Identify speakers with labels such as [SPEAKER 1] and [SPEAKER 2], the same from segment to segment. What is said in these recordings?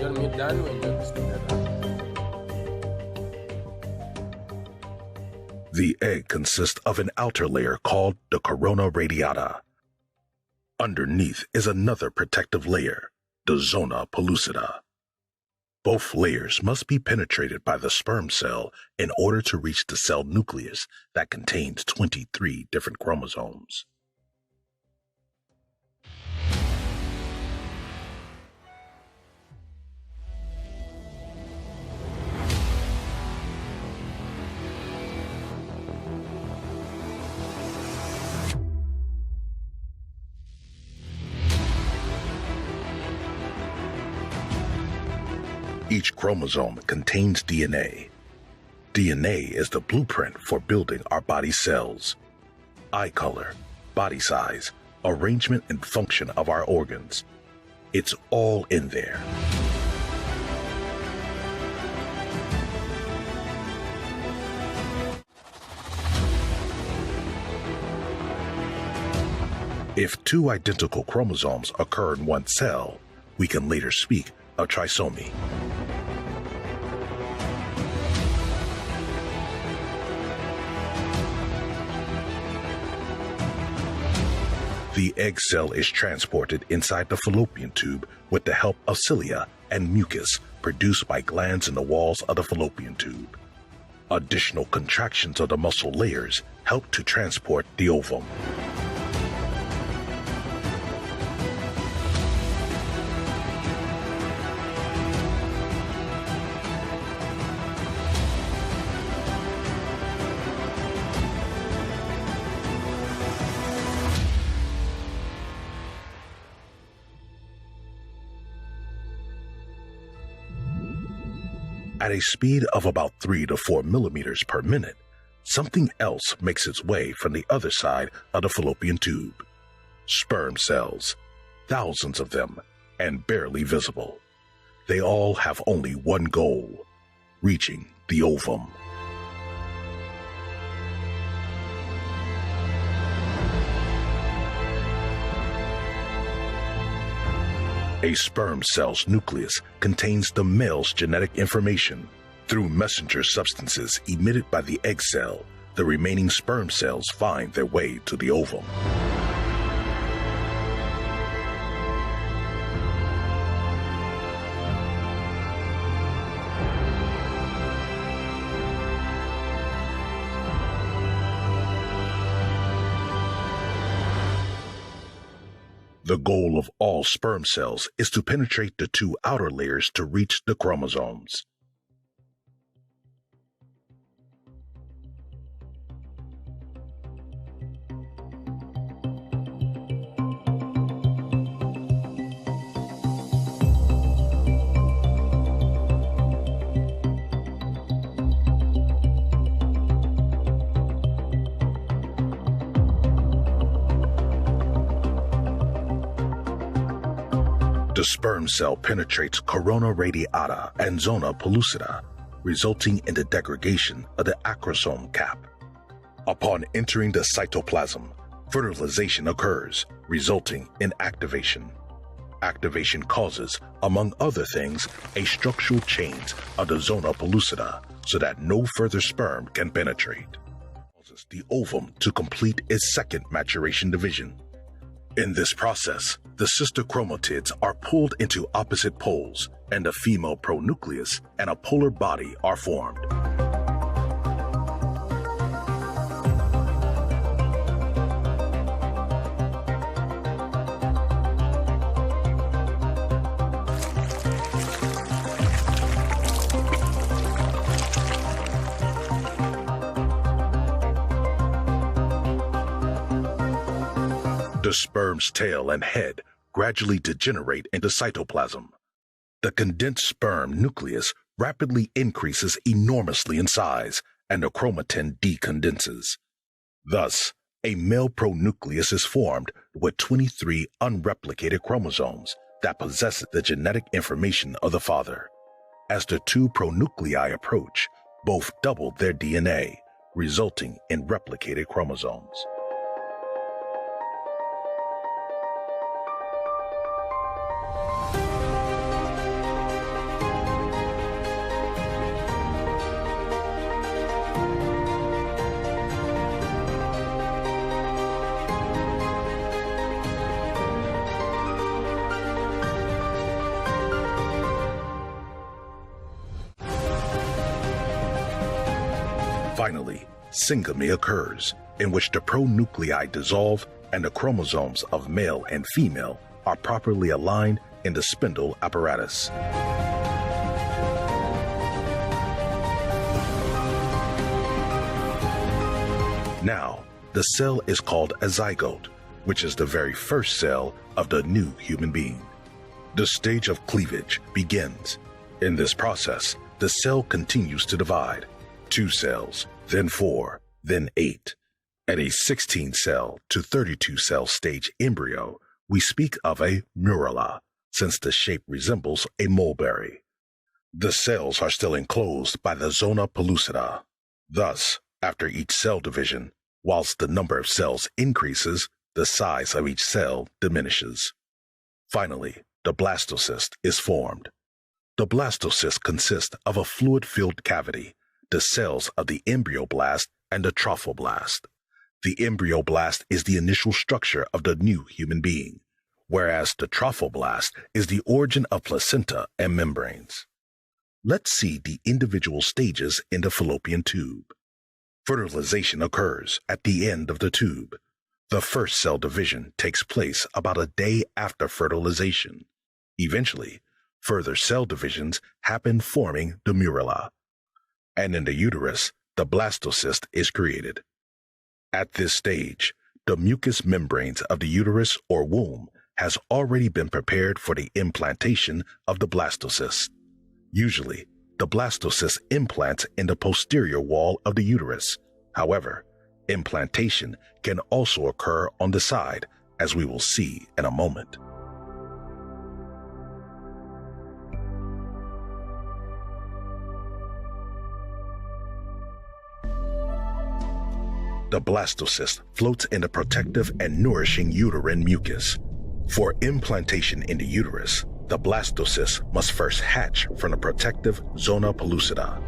[SPEAKER 1] dan menjadi sebenarnya.
[SPEAKER 2] The egg consists of an outer layer called the corona radiata. Underneath is another protective layer, the zona pellucida. Both layers must be penetrated by the sperm cell in order to reach the cell nucleus that contains 23 different chromosomes. Each chromosome contains DNA. DNA is the blueprint for building our body cells. Eye color, body size, arrangement and function of our organs. It's all in there. If two identical chromosomes occur in one cell, we can later speak of trisomy. The egg cell is transported inside the fallopian tube with the help of cilia and mucus produced by glands in the walls of the fallopian tube. Additional contractions of the muscle layers help to transport the ovum. At a speed of about 3 to 4 millimeters per minute, something else makes its way from the other side of the fallopian tube. Sperm cells, thousands of them, and barely visible. They all have only one goal: reaching the ovum. A sperm cell's nucleus contains the male's genetic information. Through messenger substances emitted by the egg cell, the remaining sperm cells find their way to the ovum. The goal of all sperm cells is to penetrate the two outer layers to reach the chromosomes. The sperm cell penetrates corona radiata and zona pellucida, resulting in the degradation of the acrosome cap. Upon entering the cytoplasm, fertilization occurs, resulting in activation. Activation causes, among other things, a structural change of the zona pellucida so that no further sperm can penetrate. Causes the ovum to complete its second maturation division. In this process, the sister chromatids are pulled into opposite poles, and a female pronucleus and a polar body are formed. The sperm's tail and head gradually degenerate into cytoplasm. The condensed sperm nucleus rapidly increases enormously in size, and the chromatin decondenses. Thus, a male pronucleus is formed with 23 unreplicated chromosomes that possess the genetic information of the father. As the two pronuclei approach, both double their DNA, resulting in replicated chromosomes. Finally, syngamy occurs, in which the pronuclei dissolve and the chromosomes of male and female are properly aligned in the spindle apparatus. Now, the cell is called a zygote, which is the very first cell of the new human being. The stage of cleavage begins. In this process, the cell continues to divide. 2 cells, then 4, then 8. At a 16-cell to 32-cell stage embryo, we speak of a murula, since the shape resembles a mulberry. The cells are still enclosed by the zona pellucida. Thus, after each cell division, whilst the number of cells increases, the size of each cell diminishes. Finally, the blastocyst is formed. The blastocyst consists of a fluid-filled cavity, the cells of the embryoblast and the trophoblast. The embryoblast is the initial structure of the new human being, whereas the trophoblast is the origin of placenta and membranes. Let's see the individual stages in the fallopian tube. Fertilization occurs at the end of the tube. The first cell division takes place about a day after fertilization. Eventually, further cell divisions happen, forming the murula. And in the uterus, the blastocyst is created. At this stage, the mucous membranes of the uterus or womb has already been prepared for the implantation of the blastocyst. Usually, the blastocyst implants in the posterior wall of the uterus. However, implantation can also occur on the side, as we will see in a moment. The blastocyst floats in the protective and nourishing uterine mucus. For implantation in the uterus, the blastocyst must first hatch from the protective zona pellucida.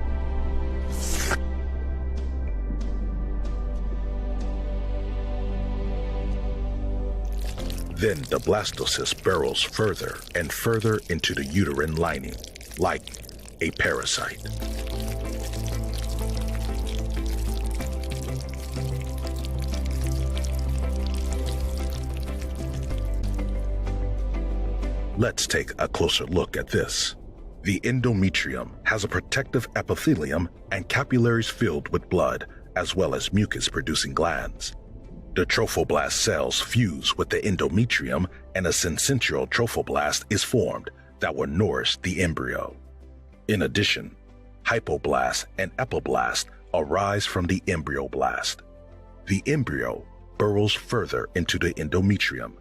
[SPEAKER 2] Then the blastocyst burrows further and further into the uterine lining, like a parasite. Let's take a closer look at this. The endometrium has a protective epithelium and capillaries filled with blood, as well as mucus-producing glands. The trophoblast cells fuse with the endometrium, and a syncytial trophoblast is formed that will nourish the embryo. In addition, hypoblast and epiblast arise from the embryoblast. The embryo burrows further into the endometrium,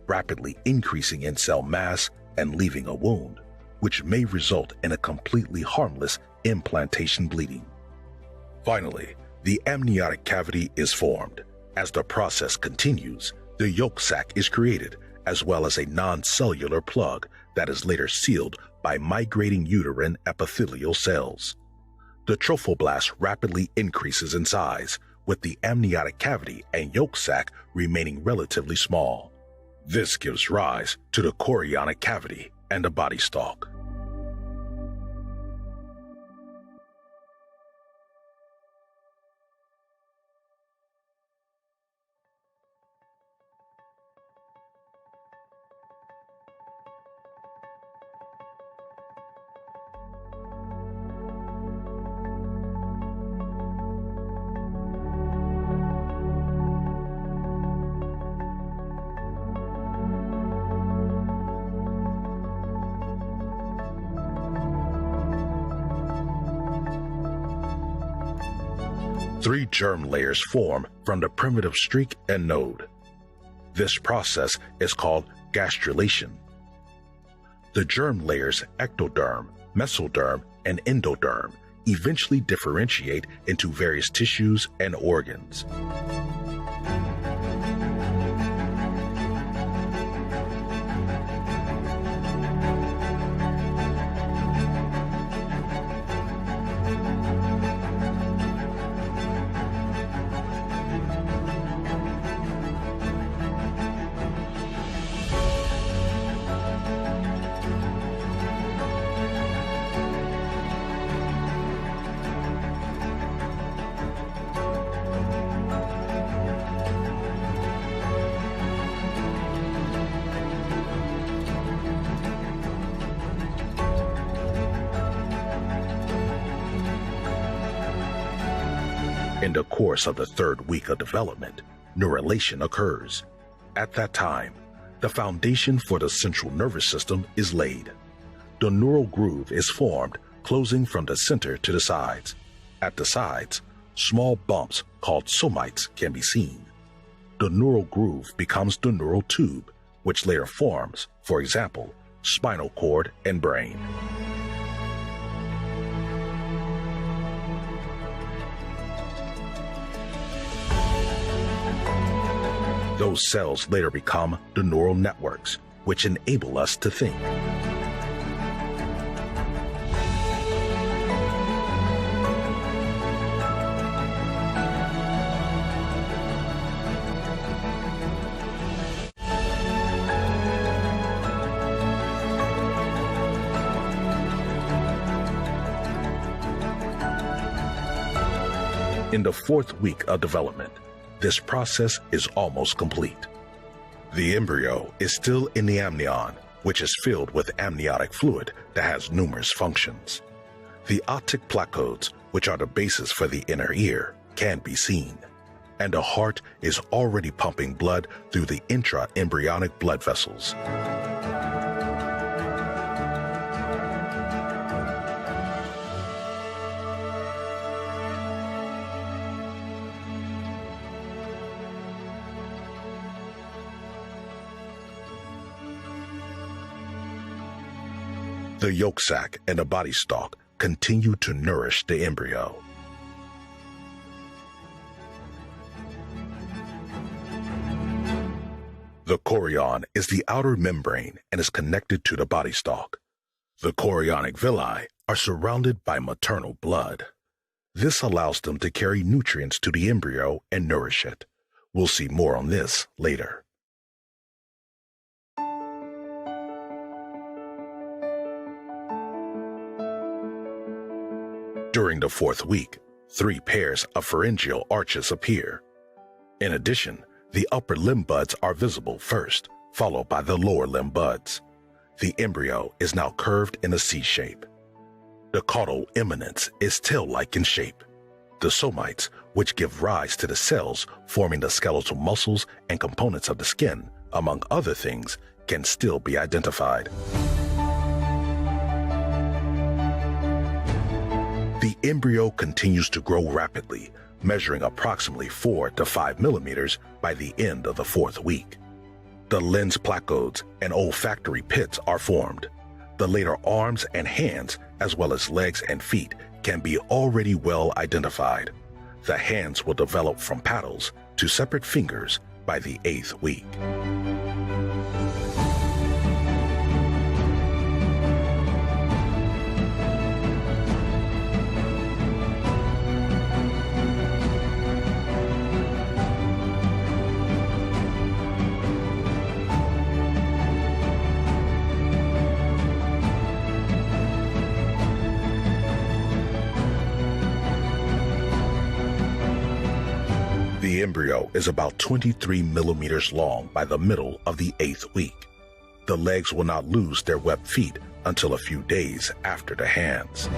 [SPEAKER 2] rapidly increasing in cell mass and leaving a wound, which may result in a completely harmless implantation bleeding. Finally, the amniotic cavity is formed. As the process continues, the yolk sac is created, as well as a non-cellular plug that is later sealed by migrating uterine epithelial cells. The trophoblast rapidly increases in size, with the amniotic cavity and yolk sac remaining relatively small. This gives rise to the chorionic cavity and the body stalk. Three germ layers form from the primitive streak and node. This process is called gastrulation. The germ layers ectoderm, mesoderm, and endoderm eventually differentiate into various tissues and organs. In the course of the third week of development, neurulation occurs. At that time, the foundation for the central nervous system is laid. The neural groove is formed, closing from the center to the sides. At the sides, small bumps called somites can be seen. The neural groove becomes the neural tube, which later forms, for example, spinal cord and brain. Those cells later become the neural networks, which enable us to think. In the fourth week of development, this process is almost complete. The embryo is still in the amnion, which is filled with amniotic fluid that has numerous functions. The optic placodes, which are the basis for the inner ear, can be seen, and the heart is already pumping blood through the intra-embryonic blood vessels. The yolk sac and the body stalk continue to nourish the embryo. The chorion is the outer membrane and is connected to the body stalk. The chorionic villi are surrounded by maternal blood. This allows them to carry nutrients to the embryo and nourish it. We'll see more on this later. During the fourth week, 3 pairs of pharyngeal arches appear. In addition, the upper limb buds are visible first, followed by the lower limb buds. The embryo is now curved in a C shape. The caudal eminence is tail-like in shape. The somites, which give rise to the cells forming the skeletal muscles and components of the skin, among other things, can still be identified. The embryo continues to grow rapidly, measuring approximately 4 to 5 millimeters by the end of the fourth week. The lens placodes and olfactory pits are formed. The later arms and hands, as well as legs and feet, can be already well identified. The hands will develop from paddles to separate fingers by the 8th week. The embryo is about 23 millimeters long by the middle of the 8th week. The legs will not lose their webbed feet until a few days after the hands.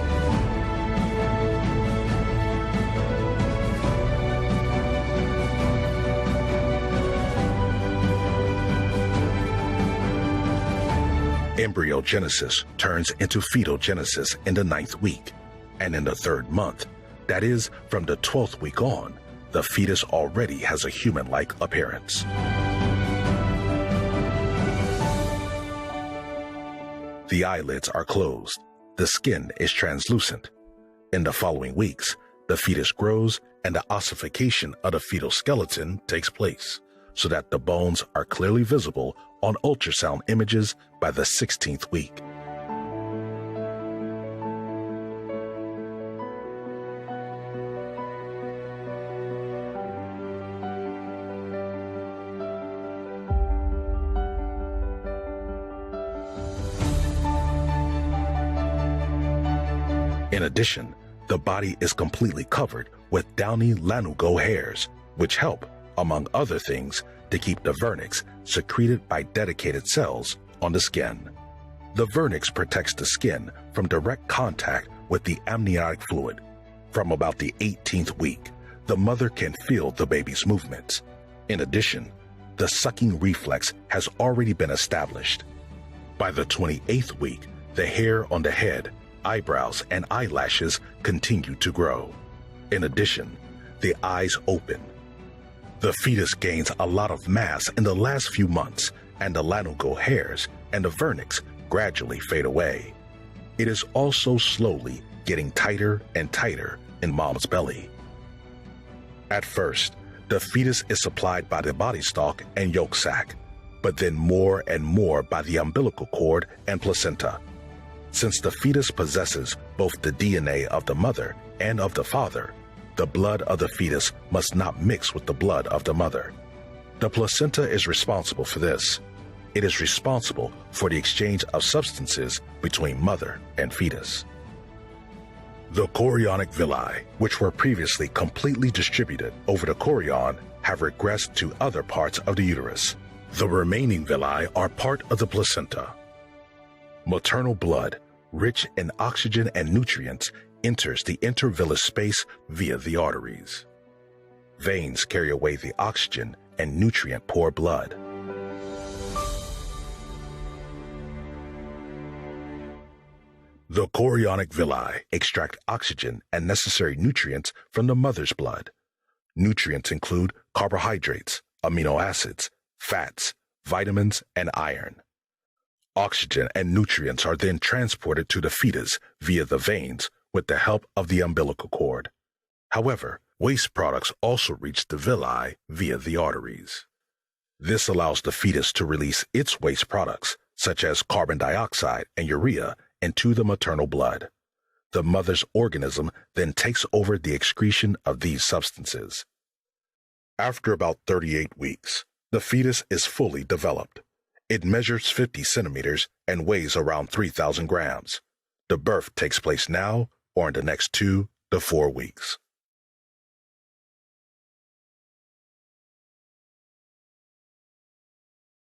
[SPEAKER 2] Embryogenesis turns into fetogenesis in the 9th week, and in the 3rd month, that is, from the 12th week on, the fetus already has a human-like appearance. The eyelids are closed. The skin is translucent. In the following weeks, the fetus grows and the ossification of the fetal skeleton takes place, so that the bones are clearly visible on ultrasound images by the 16th week. In addition, the body is completely covered with downy lanugo hairs, which help, among other things, to keep the vernix secreted by dedicated cells on the skin. The vernix protects the skin from direct contact with the amniotic fluid. From about the 18th week, the mother can feel the baby's movements. In addition, the sucking reflex has already been established. By the 28th week, the hair on the head, eyebrows, and eyelashes continue to grow. In addition, the eyes open. The fetus gains a lot of mass in the last few months, and the lanugo hairs and the vernix gradually fade away. It is also slowly getting tighter and tighter in mom's belly. At first, the fetus is supplied by the body stalk and yolk sac, but then more and more by the umbilical cord and placenta. Since the fetus possesses both the DNA of the mother and of the father, the blood of the fetus must not mix with the blood of the mother. The placenta is responsible for this. It is responsible for the exchange of substances between mother and fetus. The chorionic villi, which were previously completely distributed over the chorion, have regressed to other parts of the uterus. The remaining villi are part of the placenta. Maternal blood, rich in oxygen and nutrients, enters the intervillous space via the arteries. Veins carry away the oxygen and nutrient-poor blood. The chorionic villi extract oxygen and necessary nutrients from the mother's blood. Nutrients include carbohydrates, amino acids, fats, vitamins, and iron. Oxygen and nutrients are then transported to the fetus via the veins with the help of the umbilical cord. However, waste products also reach the villi via the arteries. This allows the fetus to release its waste products, such as carbon dioxide and urea, into the maternal blood. The mother's organism then takes over the excretion of these substances. After about 38 weeks, the fetus is fully developed. It measures 50 centimeters and weighs around 3,000 grams. The birth takes place now or in the next 2 to 4 weeks.